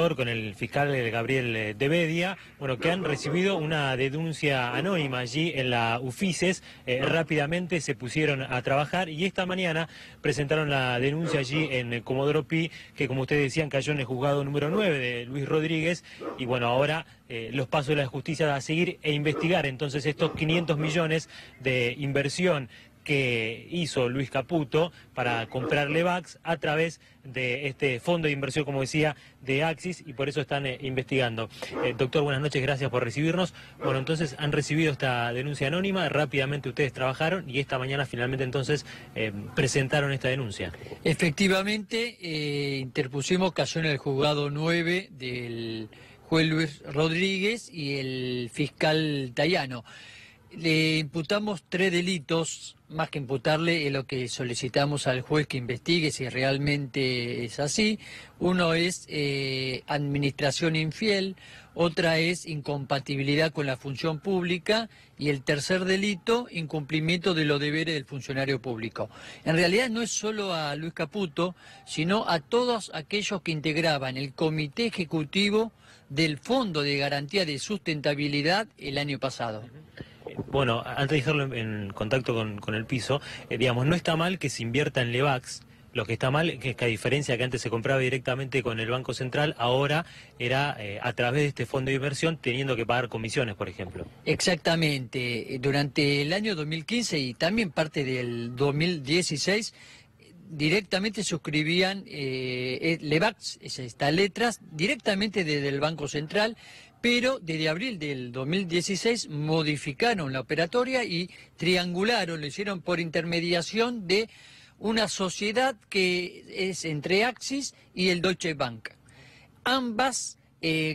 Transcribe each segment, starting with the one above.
embajador, con el fiscal Gabriel Devedia, bueno, que han recibido una denuncia anónima allí en la UFICES. Rápidamente se pusieron a trabajar y esta mañana presentaron la denuncia allí en Comodoro Pi, que como ustedes decían cayó en el juzgado número 9 de Luis Rodríguez, y bueno, ahora los pasos de la justicia a seguir e investigar entonces estos 500 millones de inversión que hizo Luis Caputo para comprar Levax a través de este fondo de inversión, como decía, de Axis, y por eso están investigando. Doctor, buenas noches, gracias por recibirnos. Bueno, entonces han recibido esta denuncia anónima, rápidamente ustedes trabajaron y esta mañana finalmente entonces presentaron esta denuncia. Efectivamente, interpusimos, cayó en el juzgado 9 del juez Luis Rodríguez y el fiscal Tayano. Le imputamos 3 delitos, más que imputarle es lo que solicitamos al juez que investigue si realmente es así. Uno es administración infiel, otra es incompatibilidad con la función pública y el tercer delito, incumplimiento de los deberes del funcionario público. En realidad no es solo a Luis Caputo, sino a todos aquellos que integraban el comité ejecutivo del Fondo de Garantía de Sustentabilidad el año pasado. Bueno, antes de dejarlo en contacto con el piso, digamos, no está mal que se invierta en Levax. Lo que está mal es que, a diferencia que antes se compraba directamente con el Banco Central, ahora era a través de este fondo de inversión teniendo que pagar comisiones, por ejemplo. Exactamente. Durante el año 2015 y también parte del 2016, directamente suscribían Levax, estas letras, directamente desde el Banco Central, pero desde abril del 2016 modificaron la operatoria y triangularon, lo hicieron por intermediación de una sociedad que es entre Axis y el Deutsche Bank. Ambas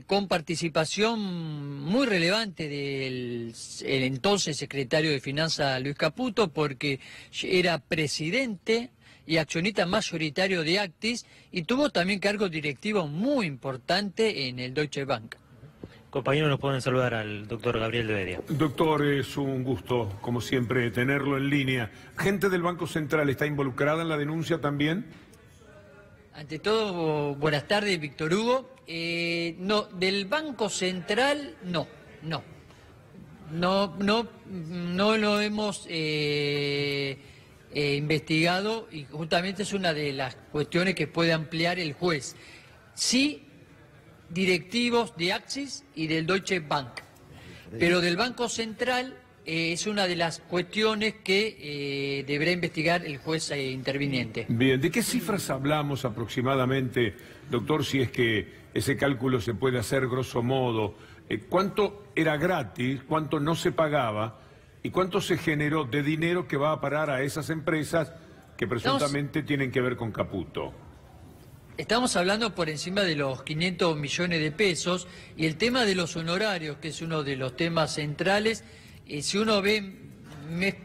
con participación muy relevante del entonces secretario de Finanzas Luis Caputo, porque era presidente y accionista mayoritario de Axis y tuvo también cargo directivo muy importante en el Deutsche Bank. Compañeros, nos pueden saludar al doctor Gabriel Devedia. Doctor, es un gusto, como siempre, tenerlo en línea. ¿Gente del Banco Central está involucrada en la denuncia también? Ante todo, buenas tardes, Víctor Hugo. No, del Banco Central, no lo hemos investigado y justamente es una de las cuestiones que puede ampliar el juez. Sí, directivos de Axis y del Deutsche Bank, pero del Banco Central es una de las cuestiones que deberá investigar el juez interviniente. Bien, ¿de qué cifras hablamos aproximadamente, doctor, si es que ese cálculo se puede hacer grosso modo? ¿Cuánto era gratis, cuánto no se pagaba y cuánto se generó de dinero que va a parar a esas empresas que presuntamente tienen que ver con Caputo? Estamos hablando por encima de los 500 millones de pesos y el tema de los honorarios, que es uno de los temas centrales, si uno ve,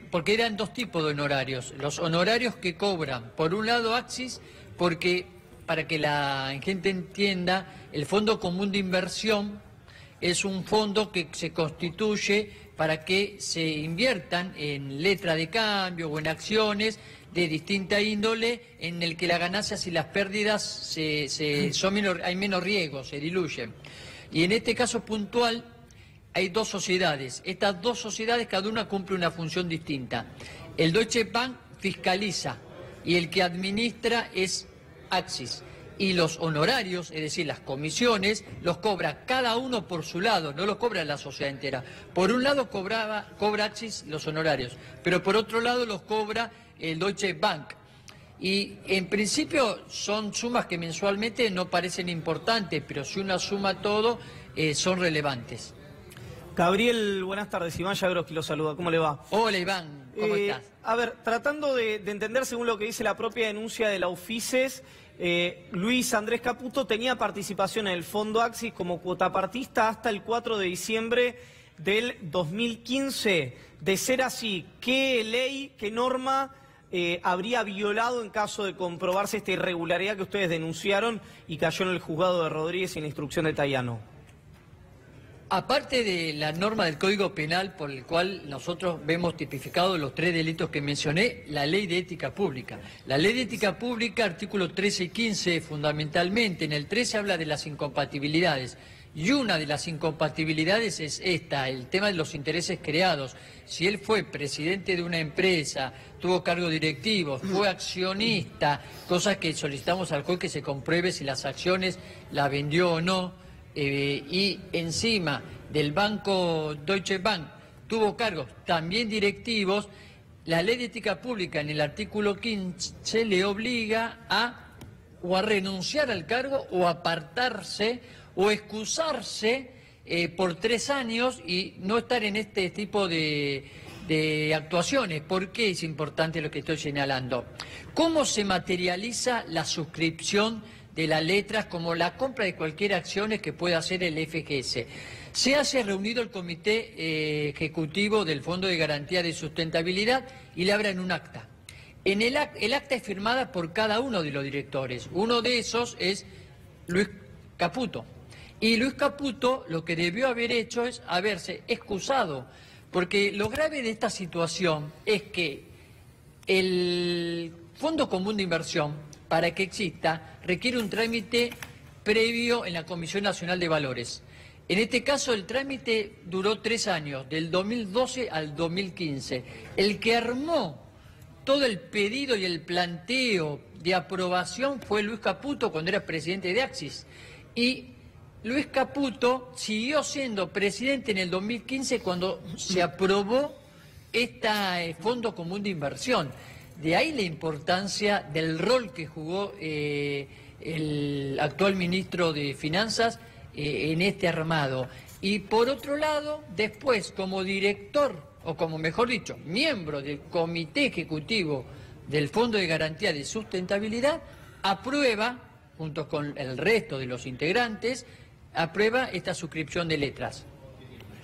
porque eran 2 tipos de honorarios. Los honorarios que cobran, por un lado Axis, porque para que la gente entienda, el Fondo Común de Inversión es un fondo que se constituye para que se inviertan en letra de cambio o en acciones de distinta índole, en el que las ganancias y las pérdidas hay menos riesgo, se diluyen. Y en este caso puntual hay 2 sociedades. Estas 2 sociedades, cada una cumple una función distinta. El Deutsche Bank fiscaliza y el que administra es Axis. Y los honorarios, es decir, las comisiones, los cobra cada uno por su lado, no los cobra la sociedad entera. Por un lado cobra Axis los honorarios, pero por otro lado los cobra el Deutsche Bank. Y en principio son sumas que mensualmente no parecen importantes, pero si uno suma todo, son relevantes. Gabriel, buenas tardes. Iván Yagroski lo saluda. ¿Cómo le va? Hola, Iván. ¿Cómo estás? A ver, tratando de entender según lo que dice la propia denuncia de la UFICES, Luis Andrés Caputo tenía participación en el Fondo Axis como cuotapartista hasta el 4 de diciembre del 2015. De ser así, ¿qué ley, qué norma habría violado en caso de comprobarse esta irregularidad que ustedes denunciaron y cayó en el juzgado de Rodríguez y en la instrucción de Tayano? Aparte de la norma del Código Penal por el cual nosotros vemos tipificados los 3 delitos que mencioné, la Ley de Ética Pública. La Ley de Ética Pública, artículos 13 y 15 fundamentalmente, en el 13 habla de las incompatibilidades. Y una de las incompatibilidades es esta, el tema de los intereses creados. Si él fue presidente de una empresa, tuvo cargos directivos, fue accionista, cosas que solicitamos al juez que se compruebe si las acciones las vendió o no, y encima del banco Deutsche Bank tuvo cargos también directivos, la Ley de Ética Pública en el artículo 15 le obliga a o a renunciar al cargo o apartarse o excusarse por 3 años y no estar en este tipo de actuaciones. ¿Por qué es importante lo que estoy señalando? ¿Cómo se materializa la suscripción de las letras como la compra de cualquier acción que pueda hacer el FGS? Se hace reunido el comité ejecutivo del Fondo de Garantía de Sustentabilidad y le abren un acta. El acta es firmada por cada uno de los directores. Uno de esos es Luis Caputo. Y Luis Caputo lo que debió haber hecho es haberse excusado, porque lo grave de esta situación es que el Fondo Común de Inversión, para que exista, requiere un trámite previo en la Comisión Nacional de Valores. En este caso el trámite duró 3 años, del 2012 al 2015. El que armó todo el pedido y el planteo de aprobación fue Luis Caputo cuando era presidente de Axis. Y Luis Caputo siguió siendo presidente en el 2015 cuando se aprobó este Fondo Común de Inversión. De ahí la importancia del rol que jugó el actual ministro de Finanzas en este armado. Y por otro lado, después como director, o como mejor dicho, miembro del Comité Ejecutivo del Fondo de Garantía de Sustentabilidad, aprueba, junto con el resto de los integrantes, aprueba esta suscripción de letras.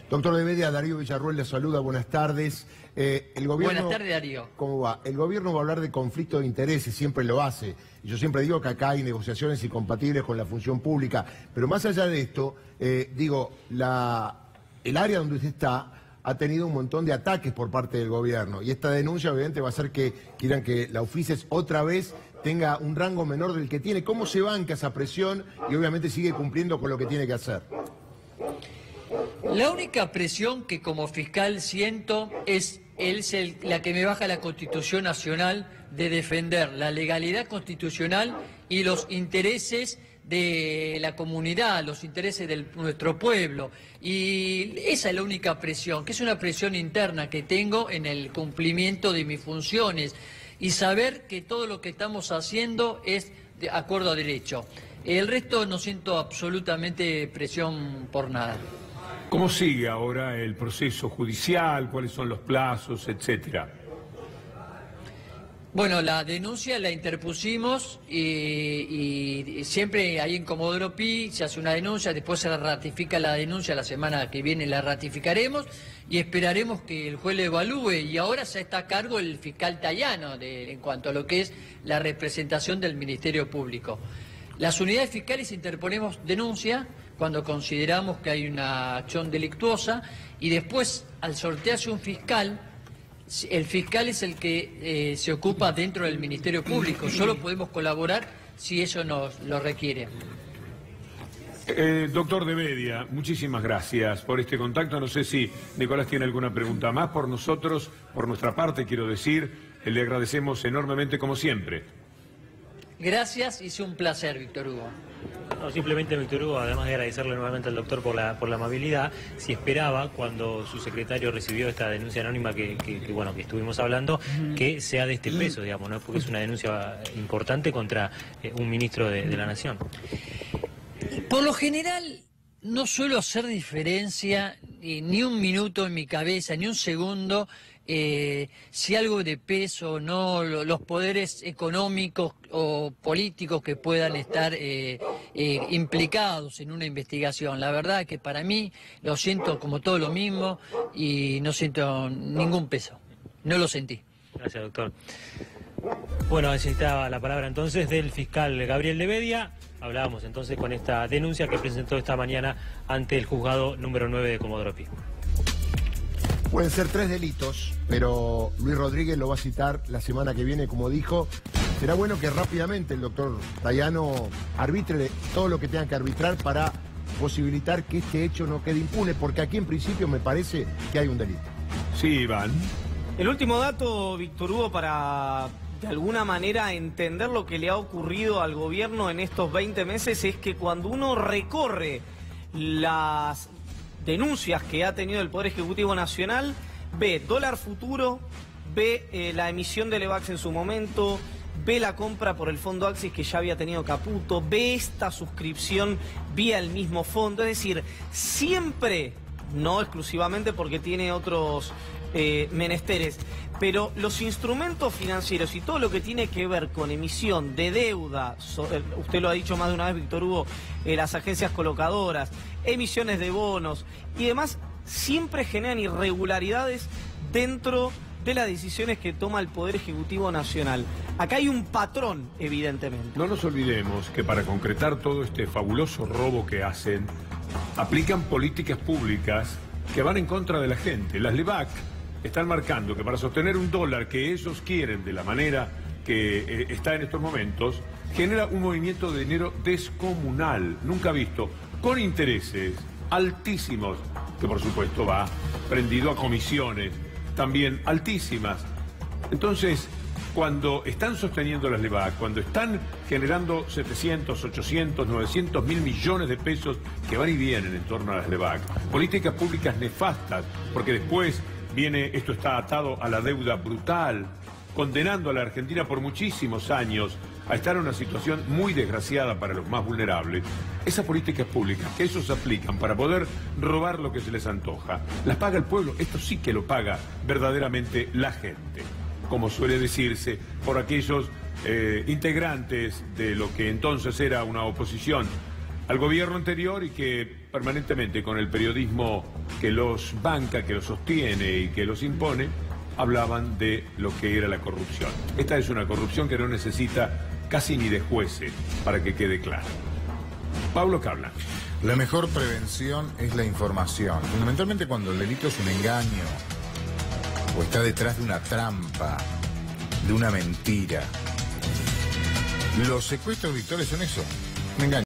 Doctor de Bedia, Darío Villarruel le saluda, buenas tardes. El gobierno, buenas tardes, Darío. ¿Cómo va? El gobierno va a hablar de conflicto de intereses, siempre lo hace. Y yo siempre digo que acá hay negociaciones incompatibles con la función pública. Pero más allá de esto, el área donde usted está ha tenido un montón de ataques por parte del gobierno. Y esta denuncia obviamente va a hacer que quieran que la UFICES otra vez tenga un rango menor del que tiene. ¿Cómo se banca esa presión y obviamente sigue cumpliendo con lo que tiene que hacer? La única presión que como fiscal siento es la que me baja la Constitución Nacional de defender la legalidad constitucional y los intereses de la comunidad, los intereses de nuestro pueblo. Y esa es la única presión, que es una presión interna que tengo en el cumplimiento de mis funciones y saber que todo lo que estamos haciendo es de acuerdo a derecho. El resto no siento absolutamente presión por nada. ¿Cómo sigue ahora el proceso judicial? ¿Cuáles son los plazos, etcétera? Bueno, la denuncia la interpusimos y siempre ahí en Comodoro Pi se hace una denuncia, después se ratifica la denuncia, la semana que viene la ratificaremos y esperaremos que el juez lo evalúe. Y ahora ya está a cargo el fiscal Tayano en cuanto a lo que es la representación del Ministerio Público. Las unidades fiscales interponemos denuncia cuando consideramos que hay una acción delictuosa y después, al sortearse un fiscal, el fiscal es el que se ocupa dentro del Ministerio Público. Solo podemos colaborar si eso nos lo requiere. Doctor de Bedia, muchísimas gracias por este contacto. No sé si Nicolás tiene alguna pregunta más por nosotros, por nuestra parte, quiero decir. Le agradecemos enormemente como siempre. Gracias y es un placer, Víctor Hugo. No, simplemente, Víctor Hugo, además de agradecerle nuevamente al doctor por la amabilidad, si esperaba, cuando su secretario recibió esta denuncia anónima que estuvimos hablando, que sea de este peso, digamos, ¿no? Porque es una denuncia importante contra un ministro de la Nación. Por lo general, no suelo hacer diferencia ni un minuto en mi cabeza, ni un segundo, si algo de peso o no, los poderes económicos o políticos que puedan estar implicados en una investigación. La verdad que para mí lo siento como todo lo mismo y no siento ningún peso. No lo sentí. Gracias, doctor. Bueno, así estaba la palabra entonces del fiscal Gabriel de Bedia. Hablábamos entonces con esta denuncia que presentó esta mañana ante el juzgado número 9 de Comodoro Pi. Pueden ser 3 delitos, pero Luis Rodríguez lo va a citar la semana que viene, como dijo. Será bueno que rápidamente el doctor Dayano arbitre todo lo que tenga que arbitrar para posibilitar que este hecho no quede impune, porque aquí en principio me parece que hay un delito. Sí, Iván. El último dato, Víctor Hugo, para de alguna manera entender lo que le ha ocurrido al gobierno en estos 20 meses, es que cuando uno recorre las denuncias que ha tenido el Poder Ejecutivo Nacional, ve dólar futuro, ve la emisión de Levax en su momento, ve la compra por el fondo Axis que ya había tenido Caputo, ve esta suscripción vía el mismo fondo, es decir, siempre, no exclusivamente porque tiene otros menesteres, pero los instrumentos financieros y todo lo que tiene que ver con emisión de deuda, usted lo ha dicho más de una vez, Víctor Hugo, las agencias colocadoras, emisiones de bonos y demás, siempre generan irregularidades dentro de las decisiones que toma el Poder Ejecutivo Nacional. Acá hay un patrón, evidentemente. No nos olvidemos que para concretar todo este fabuloso robo que hacen, aplican políticas públicas que van en contra de la gente. Las LEVAC están marcando que para sostener un dólar que ellos quieren de la manera que está en estos momentos, genera un movimiento de dinero descomunal, nunca visto, con intereses altísimos, que por supuesto va prendido a comisiones también altísimas. Entonces, cuando están sosteniendo las LEVAC, cuando están generando 700, 800, 900 mil millones de pesos que van y vienen en torno a las LEVAC, políticas públicas nefastas, porque después viene, esto está atado a la deuda brutal, condenando a la Argentina por muchísimos años a estar en una situación muy desgraciada para los más vulnerables. Esas políticas públicas que ellos aplican para poder robar lo que se les antoja, las paga el pueblo. Esto sí que lo paga verdaderamente la gente, como suele decirse por aquellos integrantes de lo que entonces era una oposición al gobierno anterior y que permanentemente con el periodismo que los banca, que los sostiene y que los impone, hablaban de lo que era la corrupción. Esta es una corrupción que no necesita casi ni de jueces para que quede claro. Pablo Cablan. La mejor prevención es la información. Fundamentalmente cuando el delito es un engaño o está detrás de una trampa, de una mentira. Los secuestros, Victoria, son eso, un engaño.